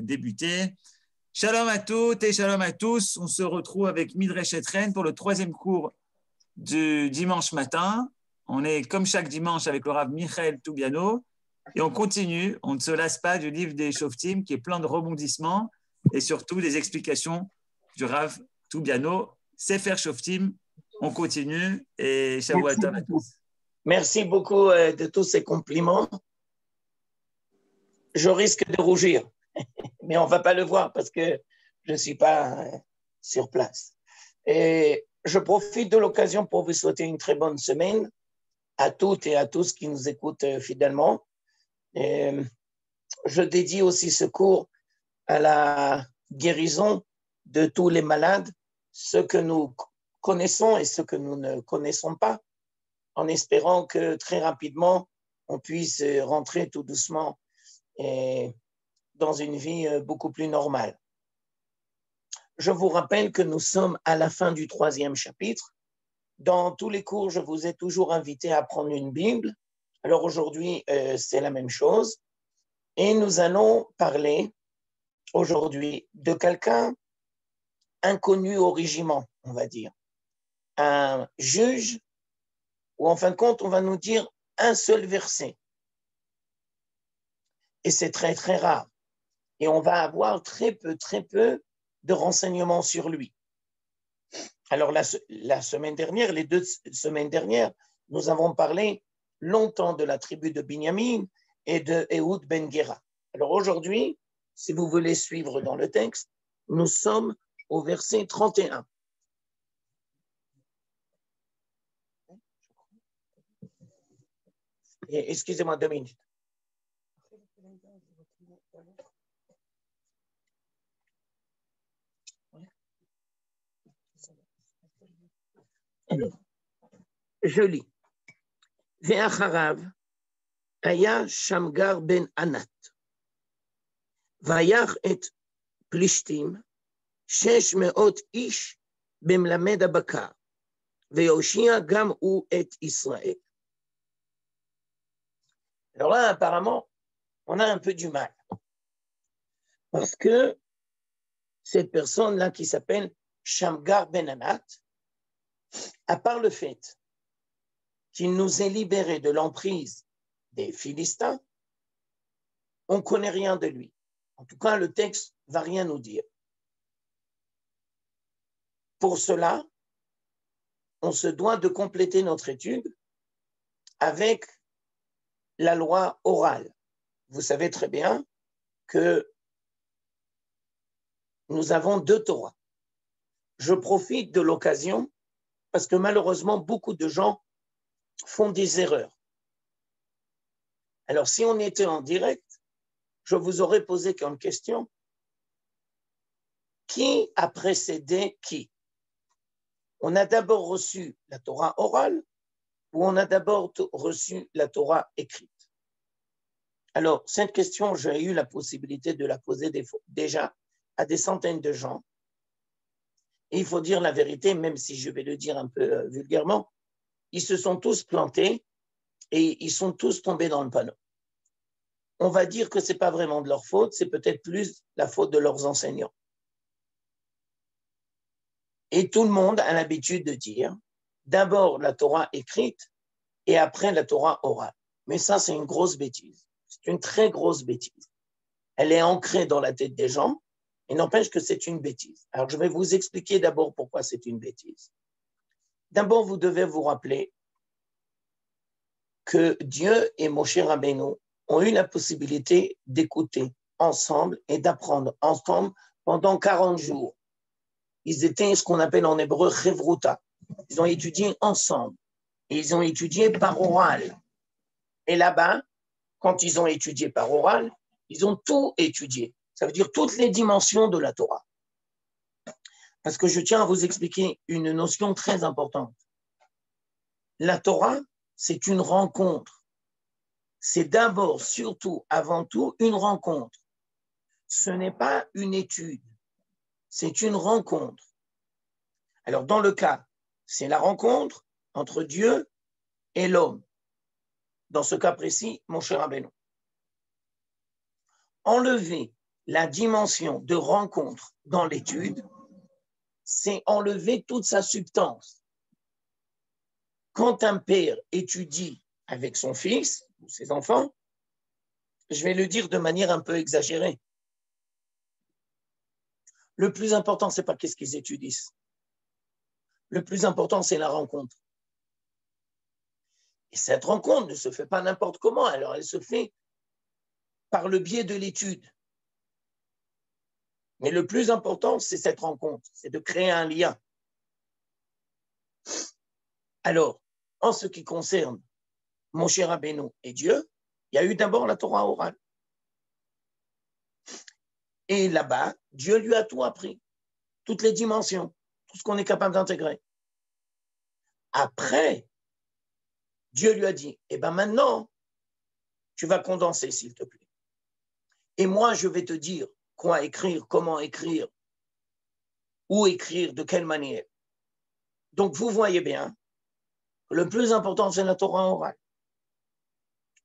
débuter. Shalom à toutes et shalom à tous. On se retrouve avec Midrash Etren pour le troisième cours du dimanche matin. On est comme chaque dimanche avec le Rav Michael Toubiano et on continue, on ne se lasse pas du livre des Shoftim qui est plein de rebondissements et surtout des explications du Rav Toubiano. Sefer Shoftim, on continue et Shavua Tov à tous. Merci beaucoup de tous ces compliments. Je risque de rougir, mais on ne va pas le voir parce que je ne suis pas sur place. Et je profite de l'occasion pour vous souhaiter une très bonne semaine à toutes et à tous qui nous écoutent fidèlement. Et je dédie aussi ce cours à la guérison de tous les malades, ceux que nous connaissons et ceux que nous ne connaissons pas, en espérant que très rapidement, on puisse rentrer tout doucement et dans une vie beaucoup plus normale. Je vous rappelle que nous sommes à la fin du 3e chapitre. Dans tous les cours, je vous ai toujours invité à prendre une Bible. Alors aujourd'hui, c'est la même chose. Et nous allons parler aujourd'hui de quelqu'un inconnu au régiment, on va dire. Un juge où en fin de compte, on va nous dire un seul verset. Et c'est très, très rare. Et on va avoir très peu de renseignements sur lui. Alors, la semaine dernière, les 2 semaines dernières, nous avons parlé longtemps de la tribu de Binyamin et de Ehud ben Gera. Alors aujourd'hui, si vous voulez suivre dans le texte, nous sommes au verset 31. Et excusez-moi 2 minutes. Alors, je lis. Ve'acharav aya Shamgar ben Anat. Vayach et Plishtim, 600 ish במלמד הבקר, ויושיע גם הוא את ישראל. Alors là, apparemment, on a un peu du mal. Parce que cette personne-là qui s'appelle Shamgar ben Anat, à part le fait qu'il nous ait libérés de l'emprise des Philistins, on ne connaît rien de lui. En tout cas, le texte ne va rien nous dire. Pour cela, on se doit de compléter notre étude avec la loi orale. Vous savez très bien que nous avons 2 Torahs. Je profite de l'occasion parce que malheureusement, beaucoup de gens font des erreurs. Alors, si on était en direct, je vous aurais posé comme question, qui a précédé qui? On a d'abord reçu la Torah orale ou on a d'abord reçu la Torah écrite? Alors, cette question, j'ai eu la possibilité de la poser déjà à des centaines de gens. Et il faut dire la vérité, même si je vais le dire un peu vulgairement, ils se sont tous plantés et ils sont tous tombés dans le panneau. On va dire que ce n'est pas vraiment de leur faute, c'est peut-être plus la faute de leurs enseignants. Et tout le monde a l'habitude de dire d'abord la Torah écrite et après la Torah orale. Mais ça, c'est une grosse bêtise. C'est une très grosse bêtise. Elle est ancrée dans la tête des gens et n'empêche que c'est une bêtise. Alors, je vais vous expliquer d'abord pourquoi c'est une bêtise. D'abord, vous devez vous rappeler que Dieu et Moshe Rabbeinu ont eu la possibilité d'écouter ensemble et d'apprendre ensemble pendant 40 jours. Ils étaient ce qu'on appelle en hébreu chevruta. Ils ont étudié ensemble. Et ils ont étudié par oral. Et là-bas, quand ils ont étudié par oral, ils ont tout étudié. Ça veut dire toutes les dimensions de la Torah. Parce que je tiens à vous expliquer une notion très importante. La Torah, c'est une rencontre. C'est d'abord, surtout, avant tout, une rencontre. Ce n'est pas une étude. C'est une rencontre. Alors, dans le cas, c'est la rencontre entre Dieu et l'homme. Dans ce cas précis, mon cher Rabbeinu. Enlever la dimension de rencontre dans l'étude, c'est enlever toute sa substance. Quand un père étudie avec son fils ou ses enfants, je vais le dire de manière un peu exagérée. Le plus important, ce n'est pas qu'est-ce qu'ils étudient. Le plus important, c'est la rencontre. Et cette rencontre ne se fait pas n'importe comment. Alors, elle se fait par le biais de l'étude. Mais le plus important, c'est cette rencontre, c'est de créer un lien. Alors, en ce qui concerne Moshe Rabbeinu et Dieu, il y a eu d'abord la Torah orale. Et là-bas, Dieu lui a tout appris, toutes les dimensions, tout ce qu'on est capable d'intégrer. Après, Dieu lui a dit, eh bien maintenant, tu vas condenser, s'il te plaît. Et moi, je vais te dire quoi écrire, comment écrire, où écrire, de quelle manière. Donc, vous voyez bien, le plus important, c'est la Torah orale.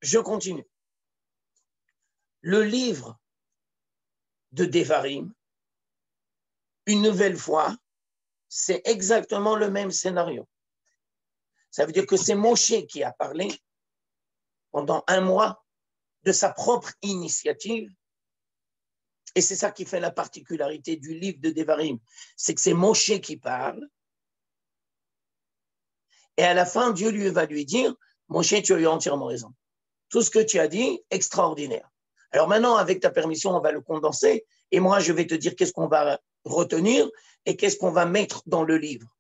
Je continue. Le livre de Devarim, une nouvelle fois, c'est exactement le même scénario. Ça veut dire que c'est Moshe qui a parlé pendant 1 mois de sa propre initiative. Et c'est ça qui fait la particularité du livre de Devarim. C'est que c'est Moshe qui parle. Et à la fin, Dieu lui va lui dire, Moshe, tu as eu entièrement raison. Tout ce que tu as dit, extraordinaire. Alors maintenant, avec ta permission, on va le condenser. Et moi, je vais te dire qu'est-ce qu'on va retenir et qu'est-ce qu'on va mettre dans le livre.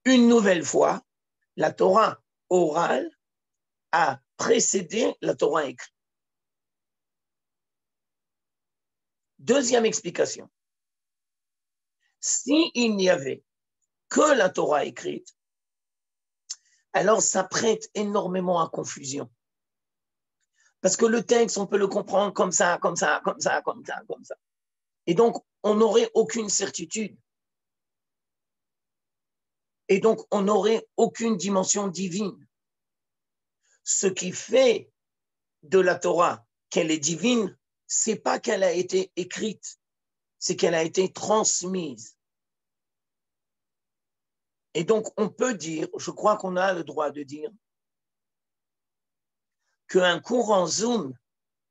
Une nouvelle fois, la Torah orale a précédé la Torah écrite. Deuxième explication. S'il n'y avait que la Torah écrite, alors ça prête énormément à confusion. Parce que le texte, on peut le comprendre comme ça, comme ça, comme ça, comme ça, comme ça. Et donc, on n'aurait aucune certitude. Et donc, on n'aurait aucune dimension divine. Ce qui fait de la Torah qu'elle est divine, c'est pas qu'elle a été écrite, c'est qu'elle a été transmise. Et donc, on peut dire, je crois qu'on a le droit de dire, qu'un cours en Zoom,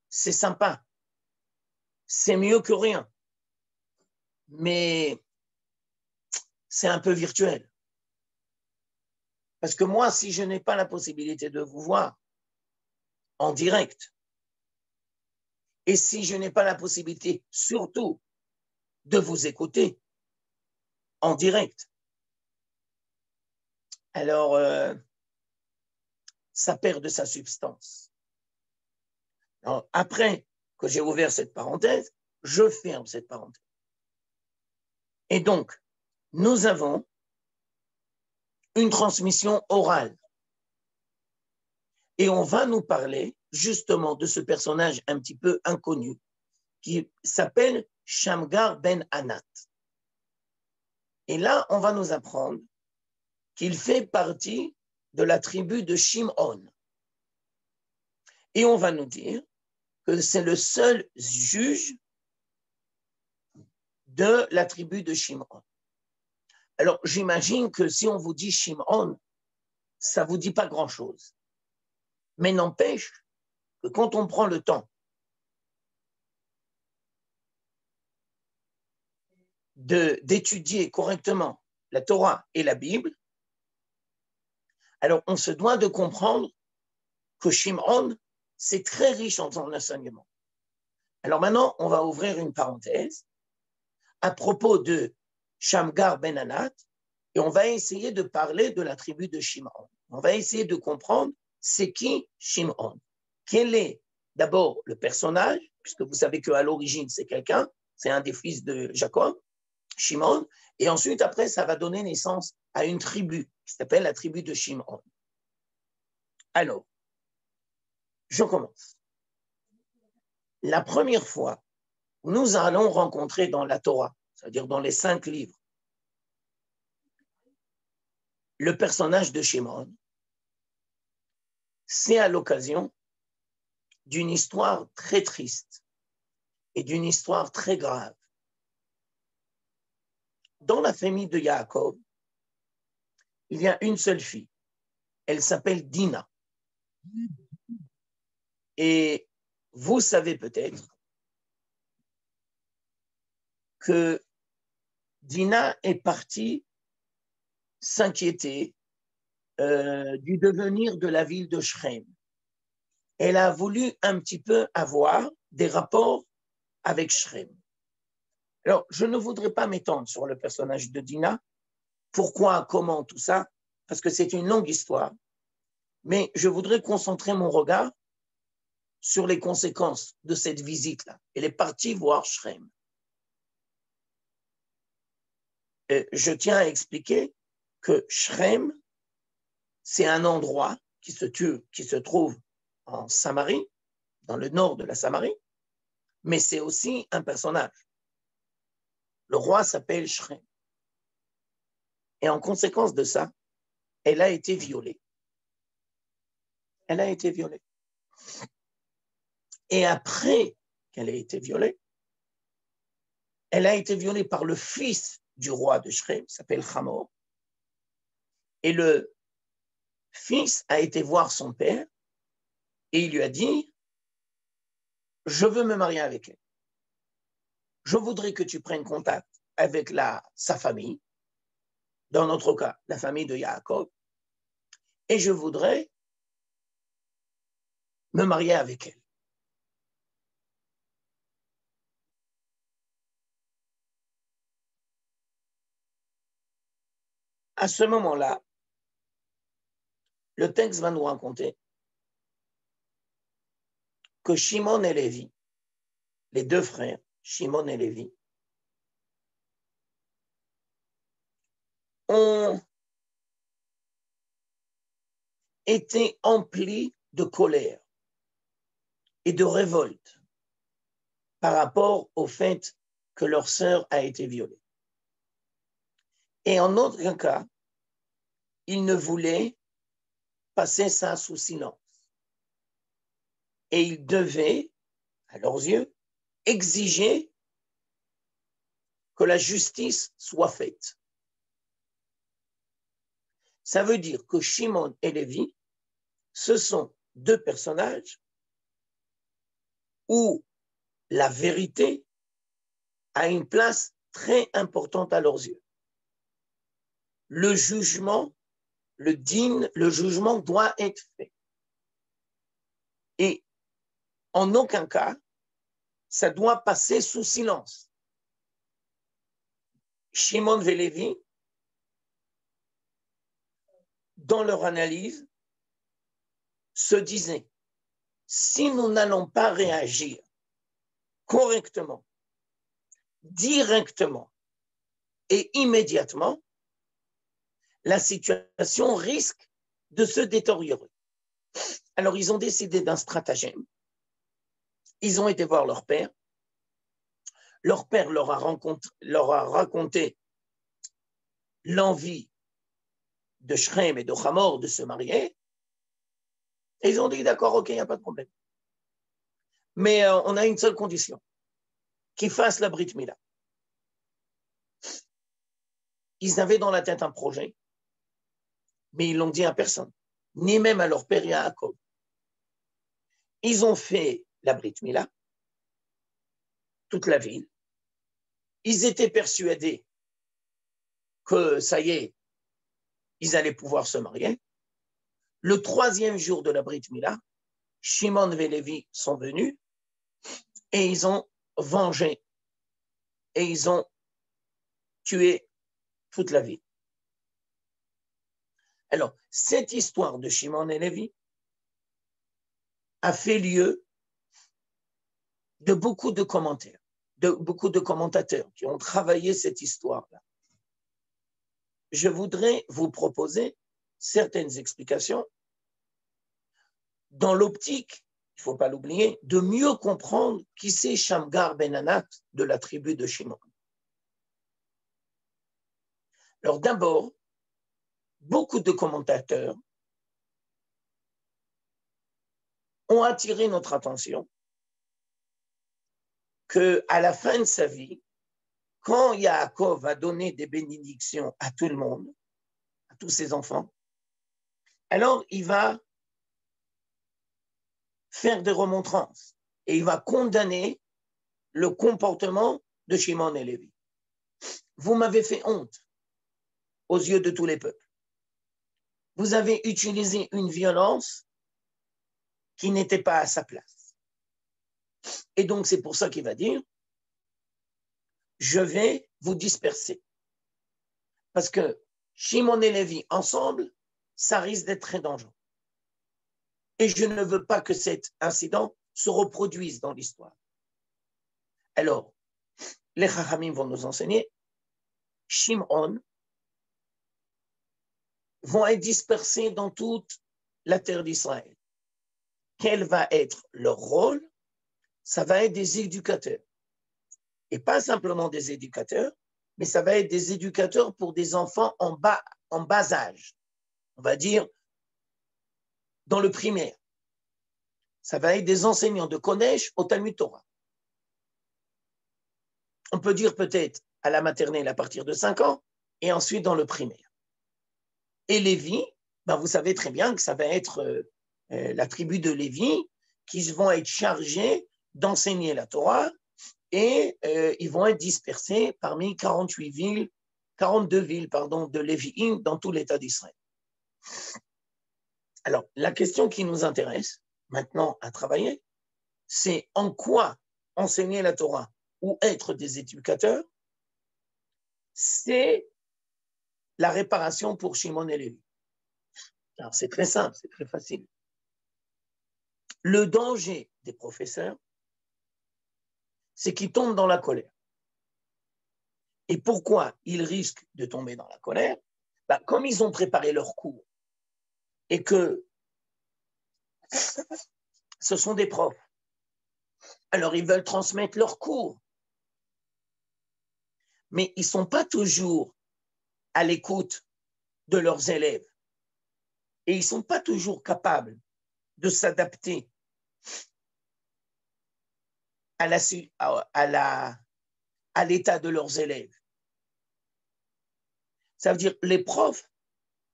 c'est sympa, c'est mieux que rien, mais c'est un peu virtuel. Parce que moi, si je n'ai pas la possibilité de vous voir en direct, et si je n'ai pas la possibilité, surtout, de vous écouter en direct, alors ça perd de sa substance. Alors, après que j'ai ouvert cette parenthèse, je ferme cette parenthèse. Et donc, nous avons une transmission orale. Et on va nous parler justement de ce personnage un petit peu inconnu qui s'appelle Shamgar ben Anat. Et là, on va nous apprendre qu'il fait partie de la tribu de Shimon. Et on va nous dire que c'est le seul juge de la tribu de Shimon. Alors, j'imagine que si on vous dit Shimon, ça ne vous dit pas grand-chose. Mais n'empêche que quand on prend le temps d'étudier correctement la Torah et la Bible, alors on se doit de comprendre que Shimon, c'est très riche en son enseignement. Alors maintenant, on va ouvrir une parenthèse à propos de Shamgar ben Anat, et on va essayer de parler de la tribu de Shimon. On va essayer de comprendre c'est qui Shimon. Quel est d'abord le personnage, puisque vous savez qu'à l'origine, c'est quelqu'un, c'est un des fils de Jacob, Shimon, et ensuite, après, ça va donner naissance à une tribu qui s'appelle la tribu de Shimon. Alors, je commence. La première fois, nous allons rencontrer dans la Torah, c'est-à-dire dans les 5 livres, le personnage de Shimon, c'est à l'occasion d'une histoire très triste et d'une histoire très grave. Dans la famille de Yaakov, il y a une seule fille. Elle s'appelle Dina. Et vous savez peut-être que Dina est partie s'inquiéter du devenir de la ville de Shrem. Elle a voulu un petit peu avoir des rapports avec Shrem. Alors, je ne voudrais pas m'étendre sur le personnage de Dina. Pourquoi, comment, tout ça, parce que c'est une longue histoire. Mais je voudrais concentrer mon regard sur les conséquences de cette visite-là. Elle est partie voir Shrem. Je tiens à expliquer que Shrem, c'est un endroit qui se trouve en Samarie, dans le nord de la Samarie, mais c'est aussi un personnage. Le roi s'appelle Shrem. Et en conséquence de ça, elle a été violée. Elle a été violée. Et après qu'elle ait été violée, elle a été violée par le fils du roi de Shrem, qui s'appelle Hamor. Et le fils a été voir son père et il lui a dit, je veux me marier avec elle. Je voudrais que tu prennes contact avec sa famille, dans notre cas, la famille de Yaakov, et je voudrais me marier avec elle. À ce moment-là, le texte va nous raconter que Shimon et Lévi, les deux frères, Shimon et Lévi, ont été emplis de colère et de révolte par rapport au fait que leur sœur a été violée. Et en aucun cas, ils ne voulaient passer ça sous silence. Et ils devaient, à leurs yeux, exiger que la justice soit faite. Ça veut dire que Shimon et Lévi, ce sont deux personnages où la vérité a une place très importante à leurs yeux. Le jugement, le jugement doit être fait. Et en aucun cas, ça doit passer sous silence. Shimon et Lévi, dans leur analyse, se disaient, si nous n'allons pas réagir correctement, directement et immédiatement, la situation risque de se détériorer. Alors, ils ont décidé d'un stratagème. Ils ont été voir leur père. Leur père leur a raconté l'envie de Shrem et de Hamor de se marier. Et ils ont dit, d'accord, ok, il n'y a pas de problème. Mais on a une seule condition, qu'ils fassent la Brit Mila. Ils avaient dans la tête un projet, mais ils l'ont dit à personne, ni même à leur père Yaakov. Ils ont fait la Brit Mila, toute la ville. Ils étaient persuadés que ça y est, ils allaient pouvoir se marier. Le 3e jour de la Brit Mila, Shimon et Lévi sont venus et ils ont vengé et ils ont tué toute la ville. Alors, cette histoire de Shimon et Lévi a fait lieu de beaucoup de commentaires, de beaucoup de commentateurs qui ont travaillé cette histoire-là. Je voudrais vous proposer certaines explications dans l'optique, il ne faut pas l'oublier, de mieux comprendre qui c'est Shamgar ben Anat de la tribu de Shimon. Alors d'abord, beaucoup de commentateurs ont attiré notre attention qu'à la fin de sa vie, quand Yaakov va donner des bénédictions à tout le monde, à tous ses enfants, alors il va faire des remontrances et il va condamner le comportement de Shimon et Lévi. Vous m'avez fait honte aux yeux de tous les peuples. Vous avez utilisé une violence qui n'était pas à sa place. Et donc c'est pour ça qu'il va dire, je vais vous disperser. Parce que Shimon et Lévi ensemble, ça risque d'être très dangereux. Et je ne veux pas que cet incident se reproduise dans l'histoire. Alors, les Chachamim vont nous enseigner, Shimon vont être dispersés dans toute la terre d'Israël. Quel va être leur rôle? Ça va être des éducateurs. Et pas simplement des éducateurs, mais ça va être des éducateurs pour des enfants en bas âge. On va dire dans le primaire. Ça va être des enseignants de collège au Talmud Torah. On peut dire peut-être à la maternelle à partir de 5 ans et ensuite dans le primaire. Et Lévi, ben vous savez très bien que ça va être la tribu de Lévi qui vont être chargés d'enseigner la Torah et ils vont être dispersés parmi 42 villes de Lévi'im dans tout l'État d'Israël. Alors, la question qui nous intéresse maintenant à travailler, c'est en quoi enseigner la Torah ou être des éducateurs, c'est la réparation pour Shimon et Lévi. Alors, c'est très simple, c'est très facile. Le danger des professeurs, c'est qu'ils tombent dans la colère. Et pourquoi ils risquent de tomber dans la colère? Comme ils ont préparé leur cours et que ce sont des profs, alors ils veulent transmettre leur cours. Mais ils ne sont pas toujours à l'écoute de leurs élèves. Et ils ne sont pas toujours capables de s'adapter à l'état de leurs élèves. Ça veut dire que les profs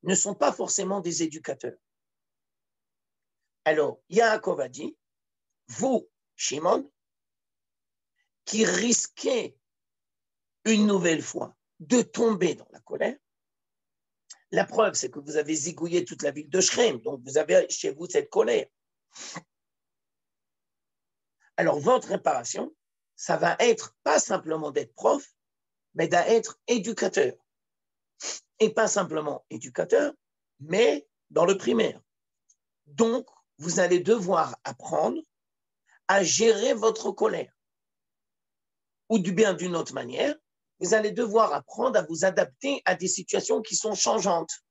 ne sont pas forcément des éducateurs. Alors, Yaakov a dit, vous, Shimon, qui risquez une nouvelle fois de tomber dans la colère, la preuve, c'est que vous avez zigouillé toute la ville de Shrem, donc vous avez chez vous cette colère. Alors, votre réparation, ça va être pas simplement d'être prof, mais d'être éducateur. Et pas simplement éducateur, mais dans le primaire. Donc, vous allez devoir apprendre à gérer votre colère. Ou du bien d'une autre manière, vous allez devoir apprendre à vous adapter à des situations qui sont changeantes.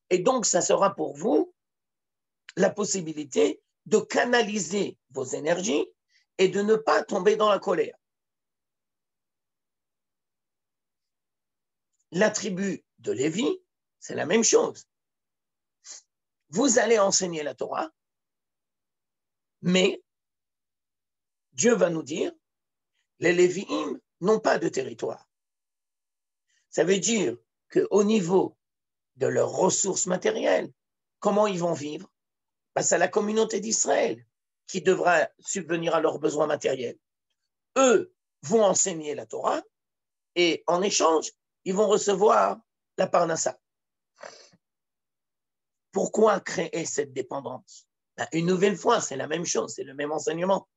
Et donc, ça sera pour vous la possibilité de canaliser vos énergies et de ne pas tomber dans la colère. La tribu de Lévi, c'est la même chose. Vous allez enseigner la Torah, mais Dieu va nous dire, les Lévi'im n'ont pas de territoire. Ça veut dire qu'au niveau de leurs ressources matérielles, comment ils vont vivre? C'est la communauté d'Israël qui devra subvenir à leurs besoins matériels. Eux vont enseigner la Torah et en échange, ils vont recevoir la parnassa. Pourquoi créer cette dépendance? Une nouvelle fois, c'est la même chose, c'est le même enseignement.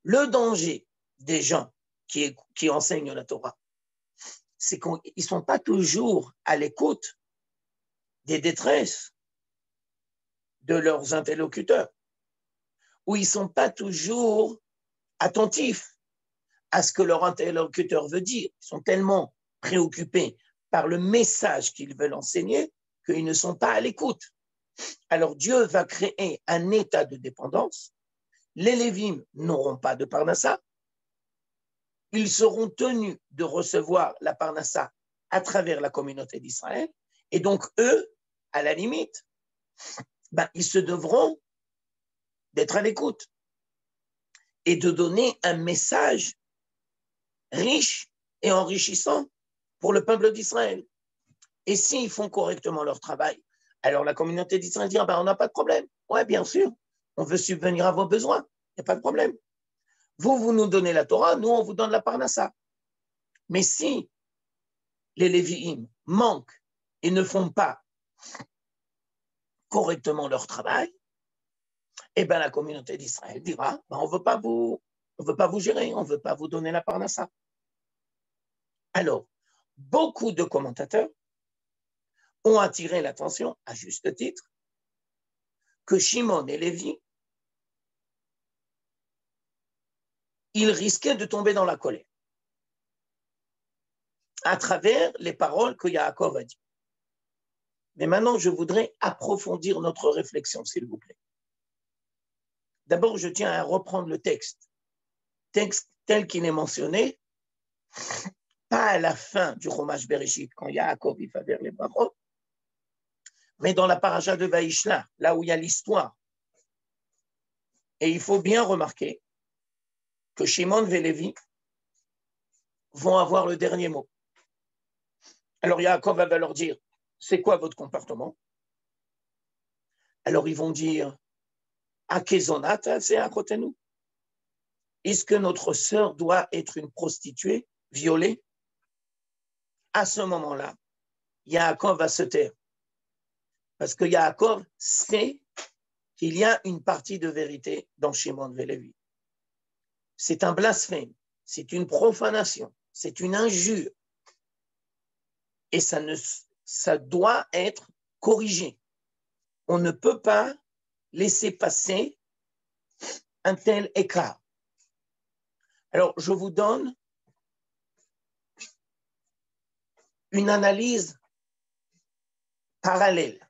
Le danger des gens qui enseignent la Torah, c'est qu'ils ne sont pas toujours à l'écoute des détresses de leurs interlocuteurs, ou ils ne sont pas toujours attentifs à ce que leur interlocuteur veut dire. Ils sont tellement préoccupés par le message qu'ils veulent enseigner qu'ils ne sont pas à l'écoute. Alors Dieu va créer un état de dépendance. Les Lévim n'auront pas de parnassa. Ils seront tenus de recevoir la parnassa à travers la communauté d'Israël. Et donc, eux, à la limite, ils se devront d'être à l'écoute. et de donner un message riche et enrichissant pour le peuple d'Israël. Et s'ils font correctement leur travail, alors la communauté d'Israël dira, on n'a pas de problème. Oui, bien sûr, on veut subvenir à vos besoins, il n'y a pas de problème. Vous nous donnez la Torah, nous, on vous donne la Parnassa. Mais si les Lévi'im manquent et ne font pas correctement leur travail, eh bien la communauté d'Israël dira, on ne veut pas vous gérer, on ne veut pas vous donner la Parnassa. Alors, beaucoup de commentateurs ont attiré l'attention, à juste titre, que Shimon et Lévi, ils risquaient de tomber dans la colère à travers les paroles que Yaakov a dit. Mais maintenant, je voudrais approfondir notre réflexion, s'il vous plaît. D'abord, je tiens à reprendre le texte tel qu'il est mentionné, pas à la fin du Chumash Bereshit, quand Yaakov il va vers les brachot, mais dans la paracha de Vaishla, là où il y a l'histoire. Et il faut bien remarquer que Shimon et Lévi vont avoir le dernier mot. Alors Yaakov va leur dire, c'est quoi votre comportement? Alors ils vont dire, Akezonat, c'est à côté de nous. Est-ce que notre sœur doit être une prostituée, violée? À ce moment-là, Yaakov va se taire. Parce que Yaakov sait qu'il y a une partie de vérité dans Shimon et Lévi. C'est un blasphème, c'est une profanation, c'est une injure. Et ça doit être corrigé. On ne peut pas laisser passer un tel écart. Alors, je vous donne une analyse parallèle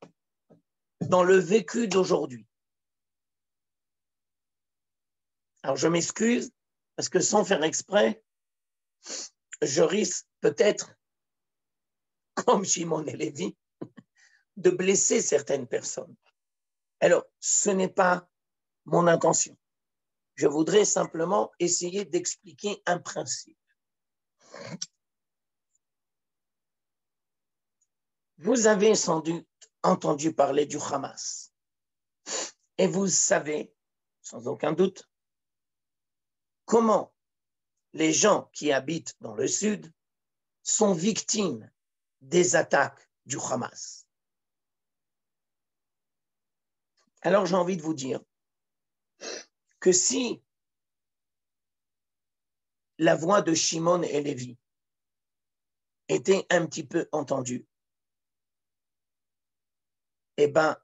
dans le vécu d'aujourd'hui. Alors, je m'excuse parce que sans faire exprès, je risque peut-être, comme Shimon et Lévi, de blesser certaines personnes. Alors, ce n'est pas mon intention. Je voudrais simplement essayer d'expliquer un principe. Vous avez sans doute entendu parler du Hamas. Et vous savez, sans aucun doute, comment les gens qui habitent dans le sud sont victimes des attaques du Hamas. Alors j'ai envie de vous dire que si la voix de Shimon et Lévi était un petit peu entendue, eh bien,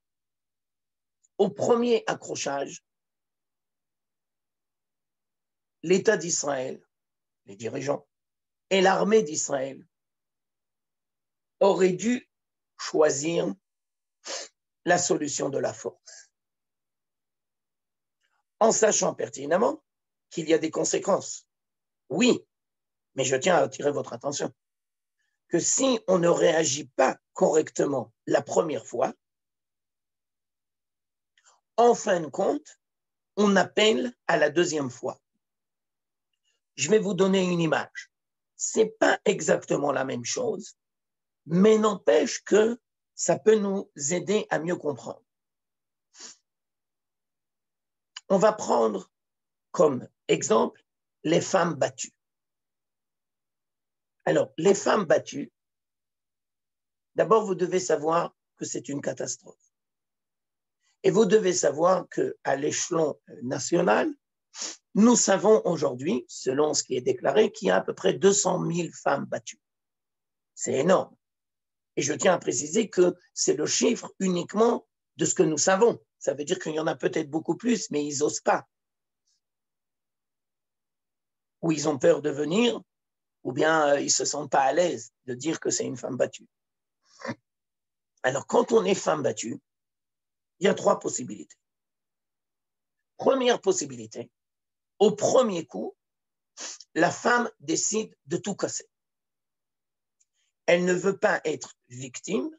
au premier accrochage, l'État d'Israël, les dirigeants et l'armée d'Israël auraient dû choisir la solution de la force, en sachant pertinemment qu'il y a des conséquences. Oui, mais je tiens à attirer votre attention que si on ne réagit pas correctement la première fois, en fin de compte, on appelle à la deuxième fois. Je vais vous donner une image. Ce n'est pas exactement la même chose, mais n'empêche que ça peut nous aider à mieux comprendre. On va prendre comme exemple les femmes battues. Alors, les femmes battues, d'abord, vous devez savoir que c'est une catastrophe. Et vous devez savoir qu'à l'échelon national, nous savons aujourd'hui, selon ce qui est déclaré, qu'il y a à peu près 200 000 femmes battues. C'est énorme. Et je tiens à préciser que c'est le chiffre uniquement de ce que nous savons. Ça veut dire qu'il y en a peut-être beaucoup plus, mais ils n'osent pas. Ou ils ont peur de venir, ou bien ils ne se sentent pas à l'aise de dire que c'est une femme battue. Alors, quand on est femme battue, il y a 3 possibilités. Première possibilité, au premier coup, la femme décide de tout casser. Elle ne veut pas être victime.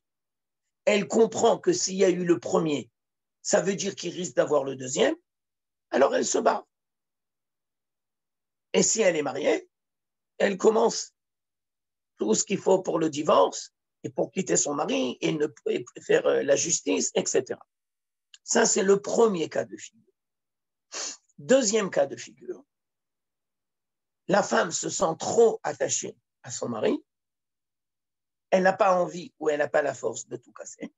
Elle comprend que s'il y a eu le premier, ça veut dire qu'il risque d'avoir le deuxième. Alors elle se bat. Et si elle est mariée, elle commence tout ce qu'il faut pour le divorce et pour quitter son mari et faire la justice, etc. Ça, c'est le premier cas de figure. Deuxième cas de figure, la femme se sent trop attachée à son mari, elle n'a pas envie ou elle n'a pas la force de tout casser.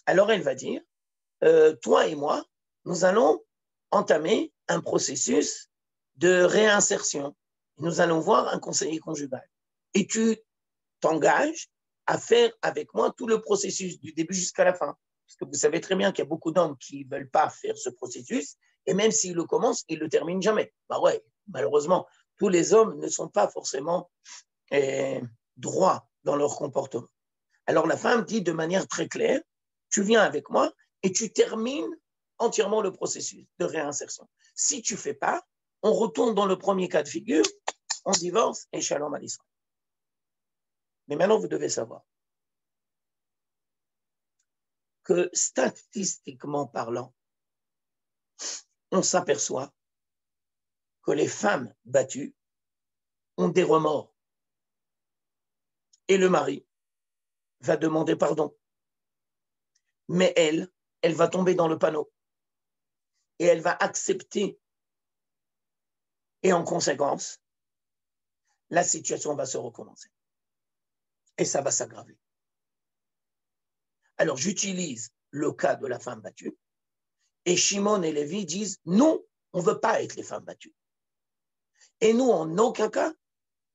Alors elle va dire, toi et moi, nous allons entamer un processus de réinsertion. Nous allons voir un conseiller conjugal. Et tu t'engages à faire avec moi tout le processus du début jusqu'à la fin. Parce que vous savez très bien qu'il y a beaucoup d'hommes qui ne veulent pas faire ce processus, et même s'ils le commencent, ils ne le terminent jamais. Bah ouais, malheureusement, tous les hommes ne sont pas forcément droits dans leur comportement. Alors la femme dit de manière très claire, tu viens avec moi et tu termines entièrement le processus de réinsertion. Si tu ne fais pas, on retourne dans le premier cas de figure, on divorce et shalom al Israël. Mais maintenant, vous devez savoir que statistiquement parlant, on s'aperçoit que les femmes battues ont des remords. Et le mari va demander pardon. Mais elle va tomber dans le panneau. Et elle va accepter. Et en conséquence, la situation va se recommencer. Et ça va s'aggraver. Alors, j'utilise le cas de la femme battue. Et Shimon et Lévi disent, nous, on ne veut pas être les femmes battues. Et nous, en aucun cas,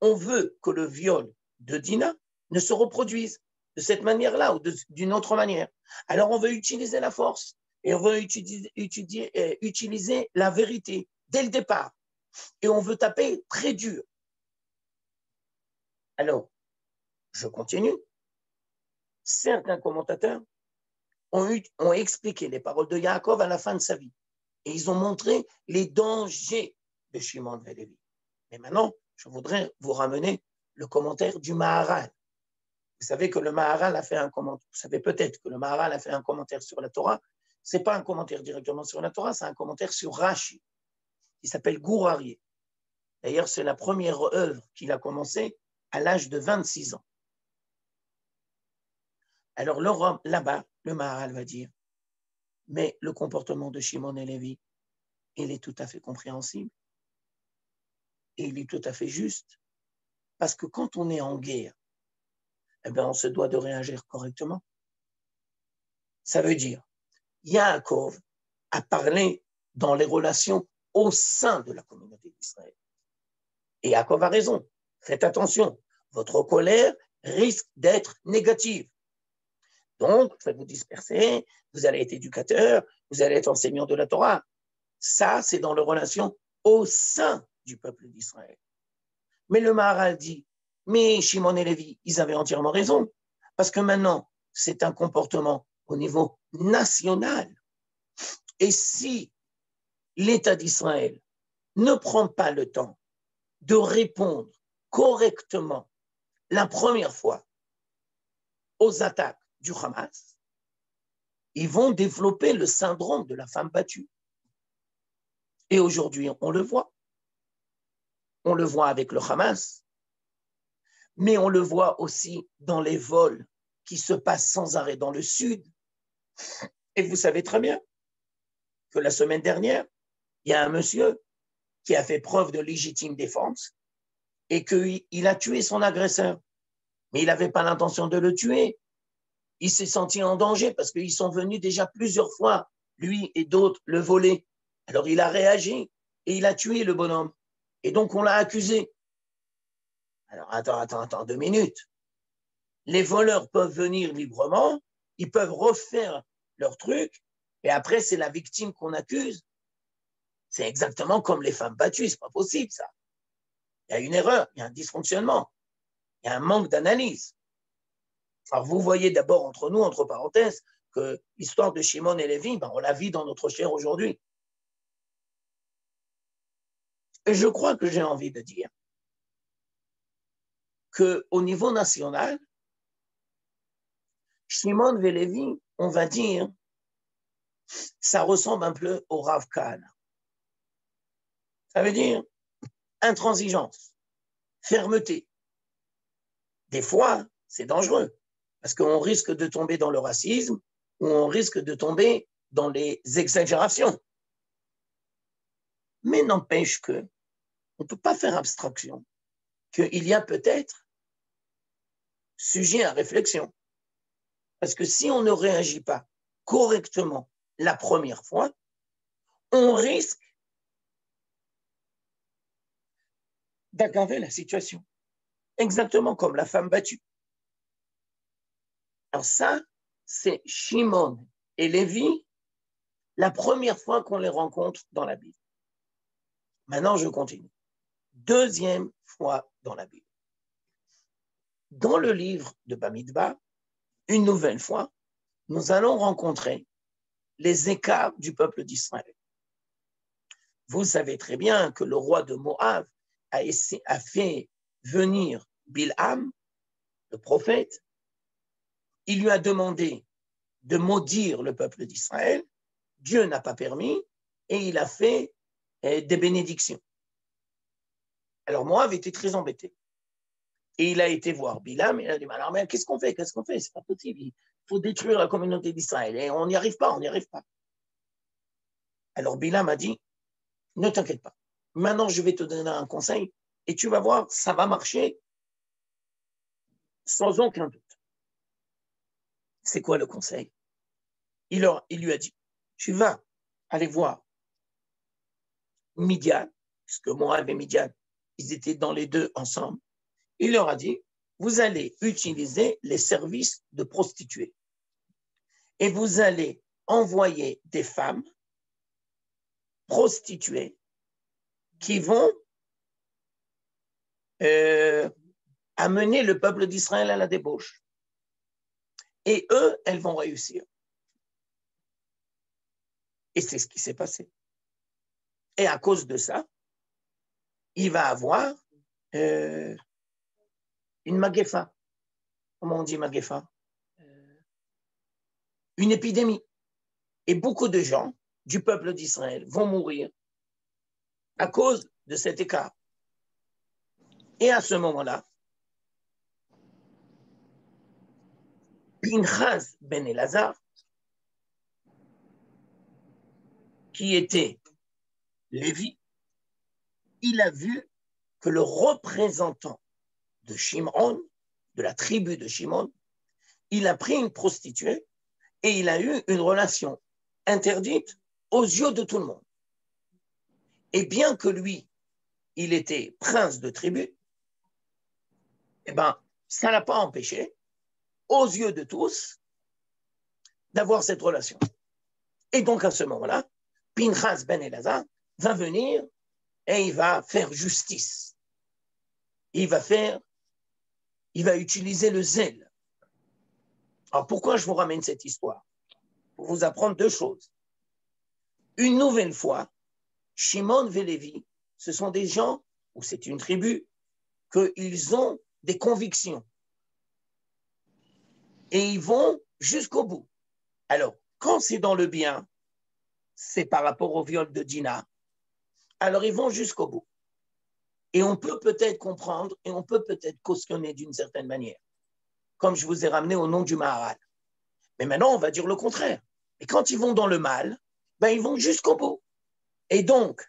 on veut que le viol de Dina ne se reproduise de cette manière-là ou d'une autre manière. Alors, on veut utiliser la force et on veut utiliser la vérité dès le départ. Et on veut taper très dur. Alors, je continue. Certains commentateurs ont expliqué les paroles de Yaakov à la fin de sa vie. Et ils ont montré les dangers de Shimon et Lévi. Mais maintenant, je voudrais vous ramener le commentaire du Maharal. Vous savez que le Maharal a fait un commentaire. Vous savez peut-être que le Maharal a fait un commentaire sur la Torah. Ce n'est pas un commentaire directement sur la Torah, c'est un commentaire sur Rashi, qui s'appelle Gourarié. D'ailleurs, c'est la première œuvre qu'il a commencée à l'âge de 26 ans. Alors là-bas, le Maharal va dire, mais le comportement de Shimon et Lévi, il est tout à fait compréhensible. Et il est tout à fait juste. Parce que quand on est en guerre, eh bien, on se doit de réagir correctement. Ça veut dire, Yaakov a parlé dans les relations au sein de la communauté d'Israël. Et Yaakov a raison. Faites attention, votre colère risque d'être négative. Donc, faites-vous disperser, vous allez être éducateur, vous allez être enseignant de la Torah. Ça, c'est dans les relations au sein du peuple d'Israël. Mais le Maharal dit, mais Shimon et Lévi, ils avaient entièrement raison, parce que maintenant, c'est un comportement au niveau national. Et si l'État d'Israël ne prend pas le temps de répondre correctement la première fois aux attaques du Hamas, ils vont développer le syndrome de la femme battue. Et aujourd'hui, on le voit. On le voit avec le Hamas, mais on le voit aussi dans les vols qui se passent sans arrêt dans le sud. Et vous savez très bien que la semaine dernière, il y a un monsieur qui a fait preuve de légitime défense et qu'il a tué son agresseur. Mais il n'avait pas l'intention de le tuer. Il s'est senti en danger parce qu'ils sont venus déjà plusieurs fois, lui et d'autres, le voler. Alors il a réagi et il a tué le bonhomme. Et donc on l'a accusé. Alors attends, 2 minutes. Les voleurs peuvent venir librement, ils peuvent refaire leur truc, et après c'est la victime qu'on accuse. C'est exactement comme les femmes battues, c'est pas possible ça. Il y a une erreur, il y a un dysfonctionnement, il y a un manque d'analyse. Alors vous voyez d'abord entre nous, entre parenthèses, que l'histoire de Shimon et Lévi, on la vit dans notre chair aujourd'hui. Et je crois que j'ai envie de dire qu'au niveau national, Shimon et Lévi, on va dire, ça ressemble un peu au Rav Kahana. Ça veut dire, intransigeance, fermeté. Des fois, c'est dangereux parce qu'on risque de tomber dans le racisme ou on risque de tomber dans les exagérations. Mais n'empêche que on ne peut pas faire abstraction qu'il y a peut-être sujet à réflexion. Parce que si on ne réagit pas correctement la première fois, on risque d'aggraver la situation. Exactement comme la femme battue. Alors ça, c'est Shimon et Lévi, la première fois qu'on les rencontre dans la Bible. Maintenant, je continue. Deuxième fois dans la Bible. Dans le livre de Bamidbar, une nouvelle fois, nous allons rencontrer les écarts du peuple d'Israël. Vous savez très bien que le roi de Moab a fait venir Bilham, le prophète. Il lui a demandé de maudire le peuple d'Israël. Dieu n'a pas permis et il a fait des bénédictions. Alors Moab était très embêté. Et il a été voir Bilham et il a dit, alors mais qu'est-ce qu'on fait? C'est pas possible. Il faut détruire la communauté d'Israël et on n'y arrive pas. Alors Bilham a dit, ne t'inquiète pas. Maintenant, je vais te donner un conseil et tu vas voir, ça va marcher sans aucun doute. C'est quoi le conseil? Il lui a dit, tu vas aller voir Midian, puisque Moab et Midian, ils étaient dans les deux ensemble. Il leur a dit, vous allez utiliser les services de prostituées et vous allez envoyer des femmes prostituées qui vont amener le peuple d'Israël à la débauche. Et eux, elles vont réussir. Et c'est ce qui s'est passé. Et à cause de ça, il va avoir une maguefa. Comment on dit maguefa? Une épidémie. Et beaucoup de gens du peuple d'Israël vont mourir à cause de cet écart. Et à ce moment-là, Pinchas ben Elazar, qui était Lévi, il a vu que le représentant de Shimon, de la tribu de Shimon, il a pris une prostituée et il a eu une relation interdite aux yeux de tout le monde. Et bien que lui, il était prince de tribu, eh ben, ça ne l'a pas empêché, aux yeux de tous, d'avoir cette relation. Et donc, à ce moment-là, Pinchas ben Elazar va venir et il va faire justice. Il va utiliser le zèle. Alors, pourquoi je vous ramène cette histoire? Pour vous apprendre deux choses. Une nouvelle fois, Shimon et Lévi, ce sont des gens, ou c'est une tribu, qu'ils ont des convictions. Et ils vont jusqu'au bout. Alors, quand c'est dans le bien, c'est par rapport au viol de Dina, alors ils vont jusqu'au bout. Et on peut peut-être comprendre et on peut peut-être cautionner d'une certaine manière, comme je vous ai ramené au nom du Maharal. Mais maintenant, on va dire le contraire. Et quand ils vont dans le mal, ben, ils vont jusqu'au bout. Et donc,